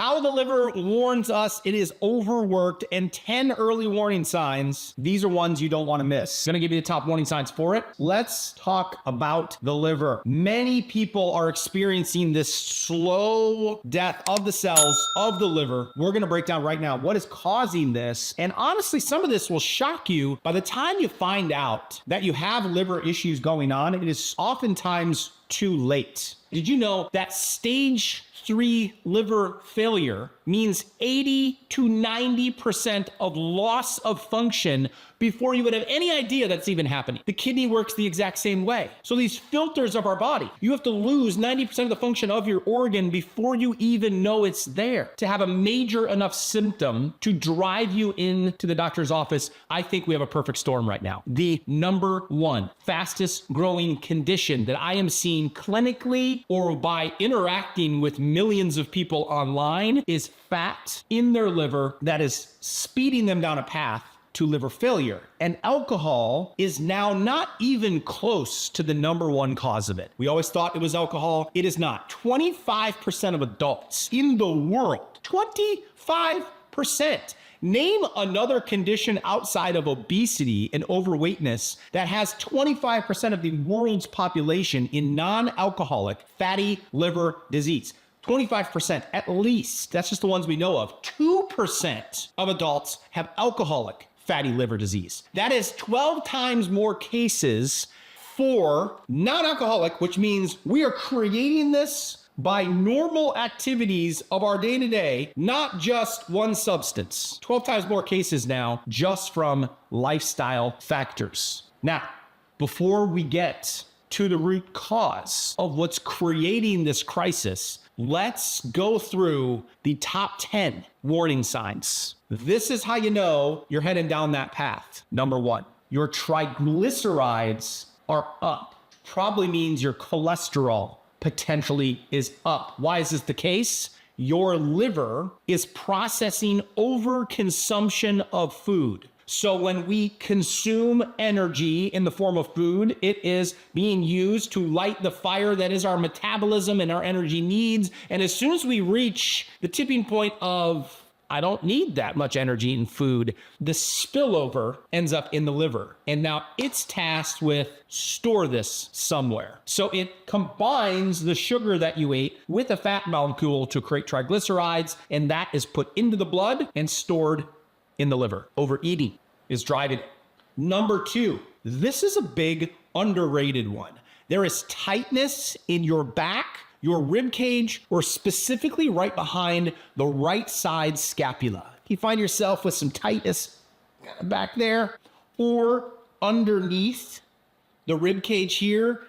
How the liver warns us it is overworked, and 10 early warning signs. These are ones you don't want to miss. I'm going to give you the top warning signs for it. Let's talk about the liver. Many people are experiencing this slow death of the cells of the liver. We're going to break down right now what is causing this. And honestly, some of this will shock you. By the time you find out that you have liver issues going on, it is oftentimes too late. Did you know that stage 3 liver failure means 80 to 90% of loss of function before you would have any idea that's even happening? The kidney works the exact same way. So these filters of our body, you have to lose 90% of the function of your organ before you even know it's there to have a major enough symptom to drive you into the doctor's office. I think we have a perfect storm right now. The number one fastest growing condition that I am seeing clinically or by interacting with millions of people online is fat in their liver that is speeding them down a path to liver failure. And alcohol is now not even close to the number one cause of it. We always thought it was alcohol. It is not. 25% of adults in the world, 25%. Name another condition outside of obesity and overweightness that has 25% of the world's population in non-alcoholic fatty liver disease. 25% at least. That's just the ones we know of. 2% of adults have alcoholic fatty liver disease. That is 12 times more cases for non-alcoholic, which means we are creating this by normal activities of our day-to-day, not just one substance. 12 times more cases now just from lifestyle factors. Now, before we get to the root cause of what's creating this crisis, let's go through the top 10 warning signs. This is how you know you're heading down that path. Number one, your triglycerides are up. Probably means your cholesterol potentially is up. Why is this the case? Your liver is processing overconsumption of food. So when we consume energy in the form of food, it is being used to light the fire that is our metabolism and our energy needs. And as soon as we reach the tipping point of, I don't need that much energy in food, the spillover ends up in the liver. And now it's tasked with store this somewhere. So it combines the sugar that you ate with a fat molecule to create triglycerides, and that is put into the blood and stored in the liver. Overeating is driving it. Number two, this is a big underrated one. There is tightness in your back, your rib cage, or specifically right behind the right side scapula. If you find yourself with some tightness back there or underneath the rib cage here,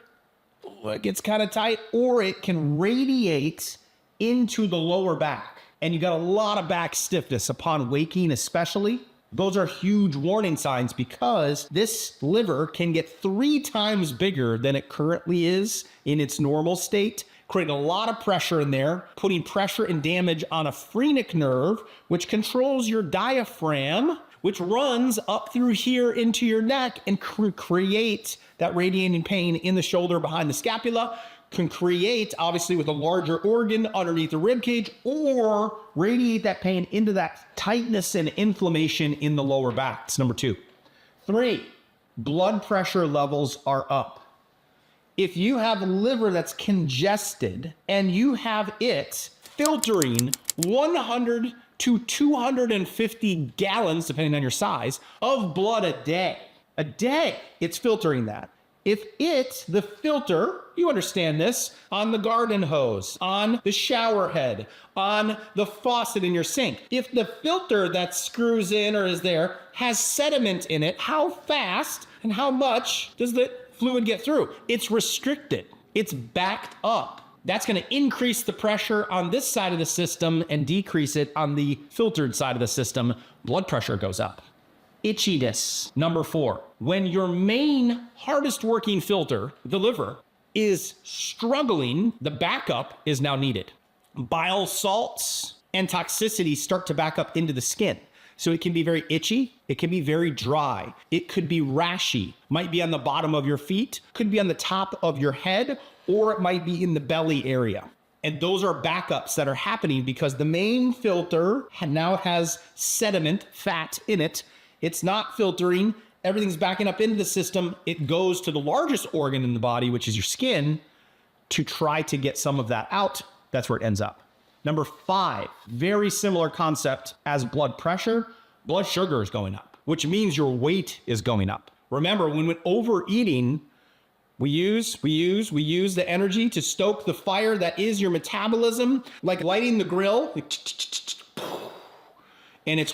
it gets kind of tight, or it can radiate into the lower back. And you got a lot of back stiffness upon waking especially. Those are huge warning signs because this liver can get 3 times bigger than it currently is in its normal state, creating a lot of pressure in there, putting pressure and damage on a phrenic nerve, which controls your diaphragm, which runs up through here into your neck and create that radiating pain in the shoulder behind the scapula. Can create, obviously, with a larger organ underneath the rib cage, or radiate that pain into that tightness and inflammation in the lower back. That's number 2. 3, blood pressure levels are up. If you have a liver that's congested and you have it filtering 100 to 250 gallons, depending on your size, of blood a day, it's filtering that. If the filter, you understand this, on the garden hose, on the shower head, on the faucet in your sink, if the filter that screws in or is there has sediment in it, how fast and how much does the fluid get through? It's restricted. It's backed up. That's going to increase the pressure on this side of the system and decrease it on the filtered side of the system. Blood pressure goes up. Itchiness, number 4. When your main hardest working filter, the liver, is struggling, the backup is now needed. Bile salts and toxicity start to back up into the skin. So it can be very itchy, it can be very dry, it could be rashy, might be on the bottom of your feet, could be on the top of your head, or it might be in the belly area. And those are backups that are happening because the main filter now has sediment, fat in it. It's not filtering. Everything's backing up into the system. It goes to the largest organ in the body, which is your skin, to try to get some of that out. That's where it ends up. Number 5, very similar concept as blood pressure. Blood sugar is going up, which means your weight is going up. Remember, when we're overeating, we use the energy to stoke the fire that is your metabolism, like lighting the grill. And it's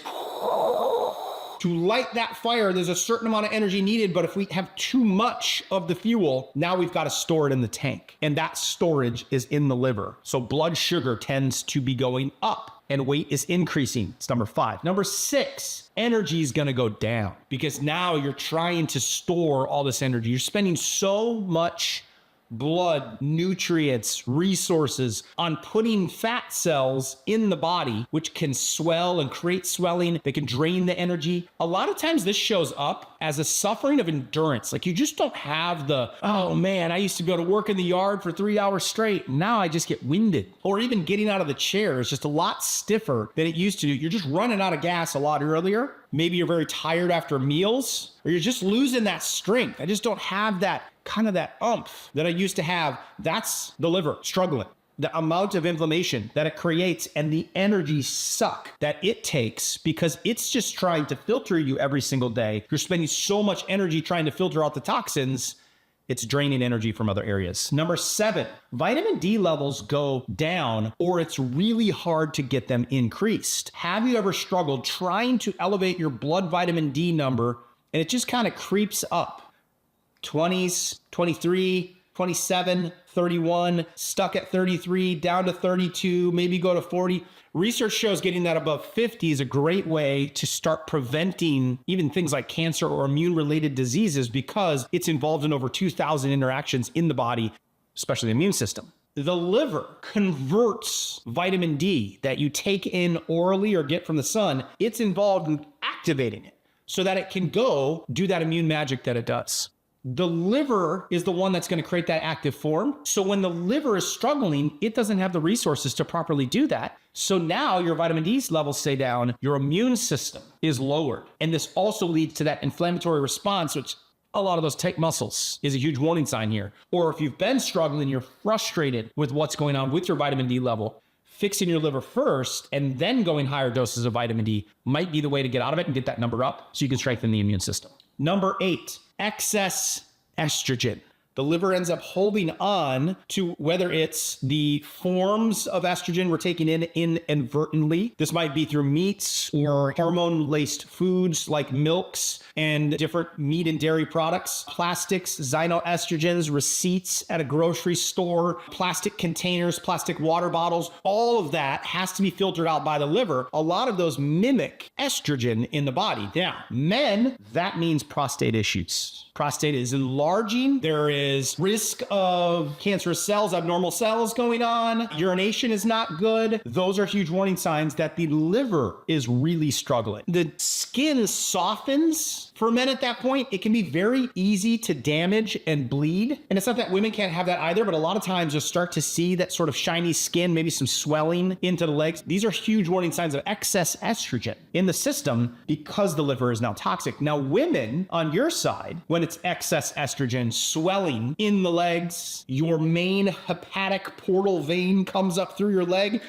to light that fire, there's a certain amount of energy needed, but if we have too much of the fuel, now we've got to store it in the tank. And that storage is in the liver. So blood sugar tends to be going up and weight is increasing. It's number 5. Number 6, energy is going to go down because now you're trying to store all this energy. You're spending so much blood, nutrients, resources on putting fat cells in the body, which can swell and create swelling. They can drain the energy. A lot of times this shows up as a suffering of endurance. Like you just don't have the, oh man, I used to go to work in the yard for 3 hours straight. Now I just get winded. Or even getting out of the chair is just a lot stiffer than it used to do. You're just running out of gas a lot earlier. Maybe you're very tired after meals, or you're just losing that strength. I just don't have that kind of that oomph that I used to have. That's the liver struggling. The amount of inflammation that it creates and the energy suck that it takes because it's just trying to filter you every single day. You're spending so much energy trying to filter out the toxins, it's draining energy from other areas. Number 7, vitamin D levels go down or it's really hard to get them increased. Have you ever struggled trying to elevate your blood vitamin D number and it just kind of creeps up? 20s, 23, 27, 31, stuck at 33, down to 32, maybe go to 40. Research shows getting that above 50 is a great way to start preventing even things like cancer or immune-related diseases because it's involved in over 2,000 interactions in the body, especially the immune system. The liver converts vitamin D that you take in orally or get from the sun. It's involved in activating it so that it can go do that immune magic that it does. The liver is the one that's going to create that active form. So when the liver is struggling, it doesn't have the resources to properly do that. So now your vitamin D levels stay down, your immune system is lowered. And this also leads to that inflammatory response, which a lot of those tight muscles is a huge warning sign here. Or if you've been struggling, you're frustrated with what's going on with your vitamin D level, fixing your liver first and then going higher doses of vitamin D might be the way to get out of it and get that number up so you can strengthen the immune system. Number 8, excess estrogen. The liver ends up holding on to whether it's the forms of estrogen we're taking in inadvertently. This might be through meats or hormone-laced foods like milks and different meat and dairy products, plastics, xenoestrogens, receipts at a grocery store, plastic containers, plastic water bottles. All of that has to be filtered out by the liver. A lot of those mimic estrogen in the body. Now, men, that means prostate issues. Prostate is enlarging. There is risk of cancerous cells, abnormal cells going on. Urination is not good. Those are huge warning signs that the liver is really struggling. The skin softens for men at that point. It can be very easy to damage and bleed. And it's not that women can't have that either, but a lot of times you'll start to see that sort of shiny skin, maybe some swelling into the legs. These are huge warning signs of excess estrogen in the system because the liver is now toxic. Now, women on your side, when it's excess estrogen, swelling in the legs, your main hepatic portal vein comes up through your leg,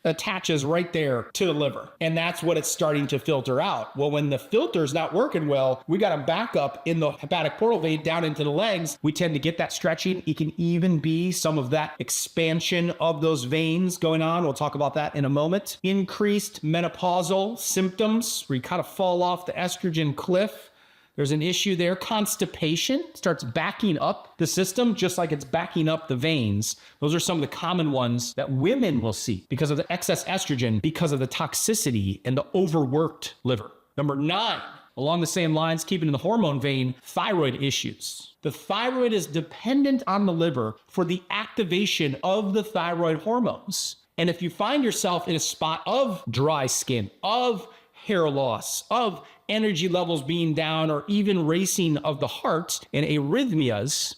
attaches right there to the liver. And that's what it's starting to filter out. Well, when the filter's not working well, we got a backup in the hepatic portal vein down into the legs. We tend to get that stretching. It can even be some of that expansion of those veins going on. We'll talk about that in a moment. Increased menopausal symptoms where you kind of fall off the estrogen cliff. There's an issue there. Constipation starts backing up the system just like it's backing up the veins. Those are some of the common ones that women will see because of the excess estrogen, because of the toxicity and the overworked liver. Number 9, along the same lines, keeping in the hormone vein, thyroid issues. The thyroid is dependent on the liver for the activation of the thyroid hormones. And if you find yourself in a spot of dry skin, of hair loss, of energy levels being down, or even racing of the heart and arrhythmias,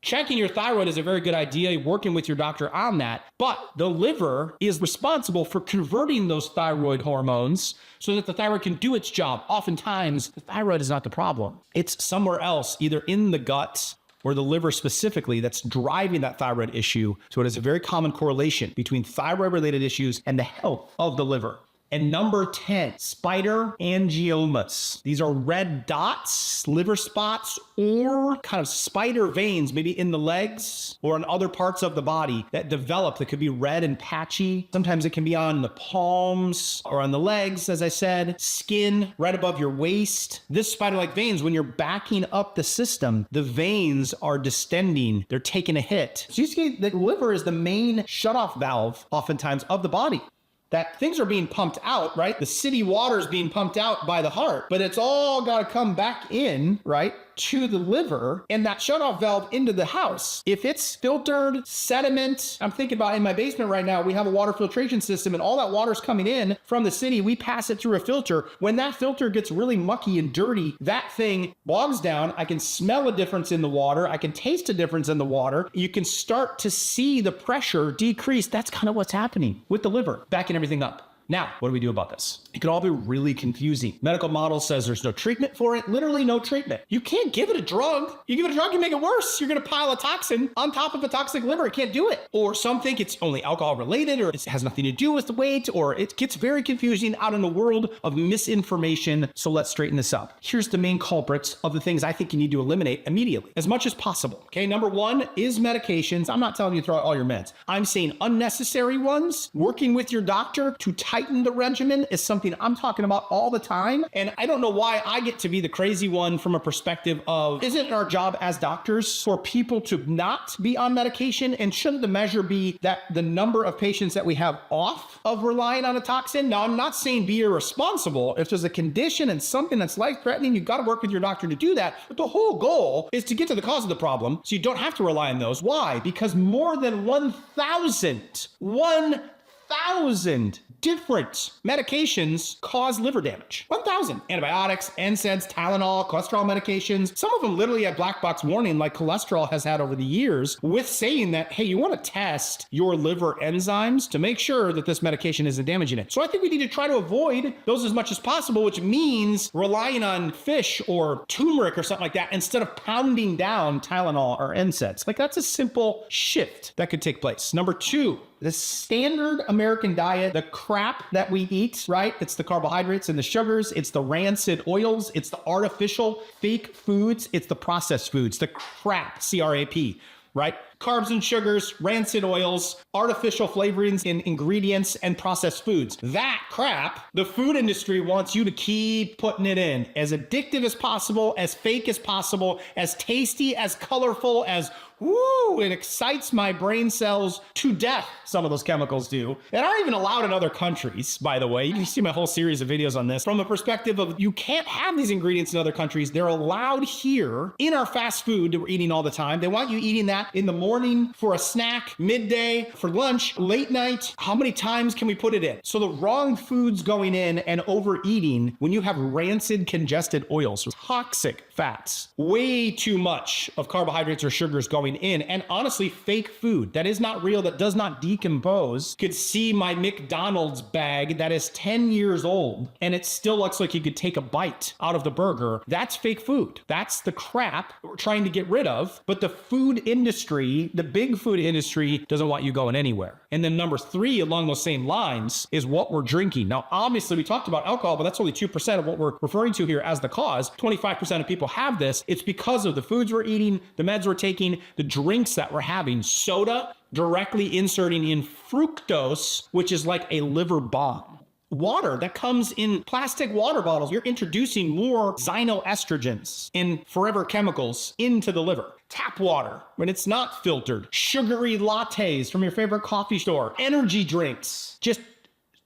Checking your thyroid is a very good idea, working with your doctor on that. But the liver is responsible for converting those thyroid hormones so that the thyroid can do its job. Oftentimes, the thyroid is not the problem. It's somewhere else, either in the gut or the liver specifically, that's driving that thyroid issue. So it is a very common correlation between thyroid-related issues and the health of the liver. And number 10, spider angiomas. These are red dots, liver spots, or kind of spider veins, maybe in the legs or in other parts of the body that develop that could be red and patchy. Sometimes it can be on the palms or on the legs, as I said, skin right above your waist. This spider-like veins, when you're backing up the system, the veins are distending. They're taking a hit. So you see the liver is the main shutoff valve, oftentimes, of the body. That things are being pumped out, right? The city water is being pumped out by the heart, but it's all got to come back in, right, to the liver and that shutoff valve into the house. If it's filtered, sediment, I'm thinking about in my basement right now, we have a water filtration system and all that water's coming in from the city. We pass it through a filter. When that filter gets really mucky and dirty, that thing bogs down. I can smell a difference in the water. I can taste a difference in the water. You can start to see the pressure decrease. That's kind of what's happening with the liver, backing everything up. Now, what do we do about this? It can all be really confusing. Medical model says there's no treatment for it, literally no treatment. You can't give it a drug. You give it a drug, you make it worse. You're gonna pile a toxin on top of a toxic liver. It can't do it. Or some think it's only alcohol related, or it has nothing to do with the weight, or it gets very confusing out in a world of misinformation. So let's straighten this up. Here's the main culprits of the things I think you need to eliminate immediately, as much as possible. Okay, number one is medications. I'm not telling you to throw out all your meds. I'm saying unnecessary ones. Working with your doctor to tighten the regimen is something I'm talking about all the time. And I don't know why I get to be the crazy one from a perspective of, isn't it our job as doctors for people to not be on medication? And shouldn't the measure be that the number of patients that we have off of relying on a toxin? Now, I'm not saying be irresponsible. If there's a condition and something that's life-threatening, you've got to work with your doctor to do that. But the whole goal is to get to the cause of the problem so you don't have to rely on those. Why? Because more than 1,000 different medications cause liver damage. 1,000. Antibiotics, NSAIDs, Tylenol, cholesterol medications. Some of them literally have black box warning like cholesterol has had over the years with saying that, hey, you want to test your liver enzymes to make sure that this medication isn't damaging it. So I think we need to try to avoid those as much as possible, which means relying on fish or turmeric or something like that instead of pounding down Tylenol or NSAIDs. Like that's a simple shift that could take place. Number two, the standard American diet, the crap that we eat, right? It's the carbohydrates and the sugars. It's the rancid oils. It's the artificial fake foods. It's the processed foods, the crap, C-R-A-P, right? Carbs and sugars, rancid oils, artificial flavorings in ingredients, and processed foods. That crap, the food industry wants you to keep putting it in. As addictive as possible, as fake as possible, as tasty, as colorful, as it excites my brain cells to death, some of those chemicals do. And aren't even allowed in other countries, by the way. You can see my whole series of videos on this. From the perspective of you can't have these ingredients in other countries. They're allowed here in our fast food that we're eating all the time. They want you eating that in the morning, for a snack, midday, for lunch, late night. How many times can we put it in? So the wrong foods going in and overeating when you have rancid, congested oils, toxic fats, way too much of carbohydrates or sugars going in, and honestly, fake food that is not real, that does not decompose. You could see my McDonald's bag that is 10 years old, and it still looks like you could take a bite out of the burger. That's fake food. That's the crap we're trying to get rid of. But the food industry, the big food industry, doesn't want you going anywhere. And then number three, along those same lines, is what we're drinking. Now, obviously, we talked about alcohol, but that's only 2% of what we're referring to here as the cause. 25% of people have this. It's because of the foods we're eating, the meds we're taking, the drinks that we're having. Soda, directly inserting in fructose, which is like a liver bomb. Water that comes in plastic water bottles, you're introducing more xenoestrogens and forever chemicals into the liver. Tap water, when it's not filtered. Sugary lattes from your favorite coffee store. Energy drinks, just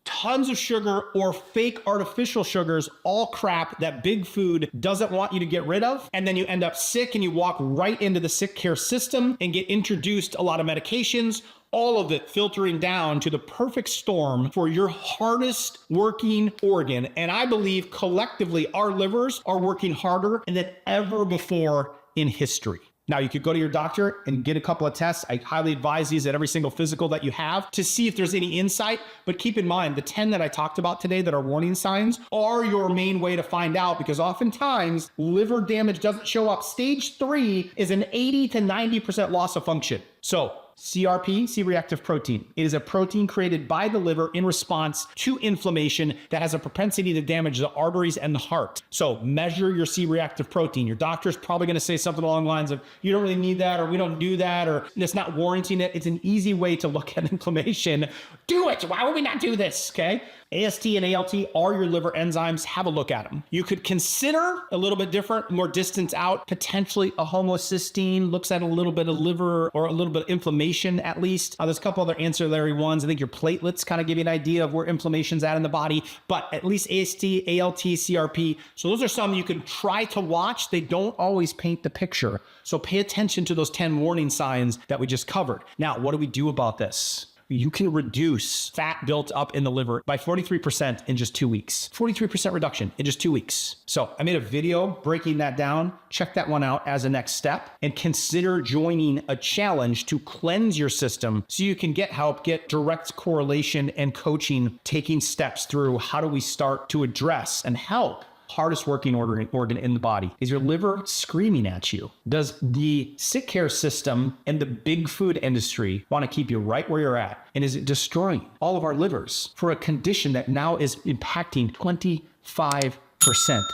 tons of sugar or fake artificial sugars, all crap that big food doesn't want you to get rid of. And then you end up sick and you walk right into the sick care system and get introduced a lot of medications, all of it filtering down to the perfect storm for your hardest working organ. And I believe collectively our livers are working harder than ever before in history. Now, you could go to your doctor and get a couple of tests. I highly advise these at every single physical that you have to see if there's any insight. But keep in mind, the 10 that I talked about today that are warning signs are your main way to find out, because oftentimes liver damage doesn't show up. Stage 3 is an 80 to 90% loss of function. So CRP, C-reactive protein. It is a protein created by the liver in response to inflammation that has a propensity to damage the arteries and the heart. So measure your C-reactive protein. Your doctor's probably going to say something along the lines of, you don't really need that, or we don't do that, or it's not warranting it. It's an easy way to look at inflammation. Do it. Why would we not do this? Okay. AST and ALT are your liver enzymes. Have a look at them. You could consider a little bit different, more distance out, potentially a homocysteine, looks at a little bit of liver or a little bit of inflammation at least. There's a couple other ancillary ones. I think your platelets kind of give you an idea of where inflammation's at in the body, but at least AST, ALT, CRP. So those are some you can try to watch. They don't always paint the picture. So pay attention to those 10 warning signs that we just covered. Now, what do we do about this? You can reduce fat built up in the liver by 43% in just 2 weeks. 43% reduction in just 2 weeks. So I made a video breaking that down. Check that one out as a next step, and consider joining a challenge to cleanse your system so you can get help, get direct correlation and coaching, taking steps through how do we start to address and help hardest working organ in the body. Is your liver screaming at you? Does the sick care system and the big food industry want to keep you right where you're at? And is it destroying all of our livers for a condition that now is impacting 25%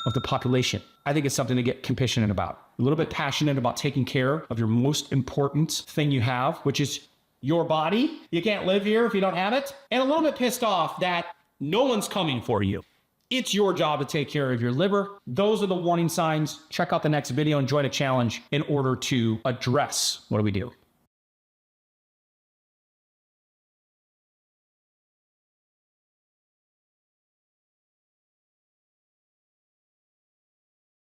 of the population? I think it's something to get compassionate about. A little bit passionate about taking care of your most important thing you have, which is your body. You can't live here if you don't have it. And a little bit pissed off that no one's coming for you. It's your job to take care of your liver. Those are the warning signs. Check out the next video and join a challenge in order to address what do we do.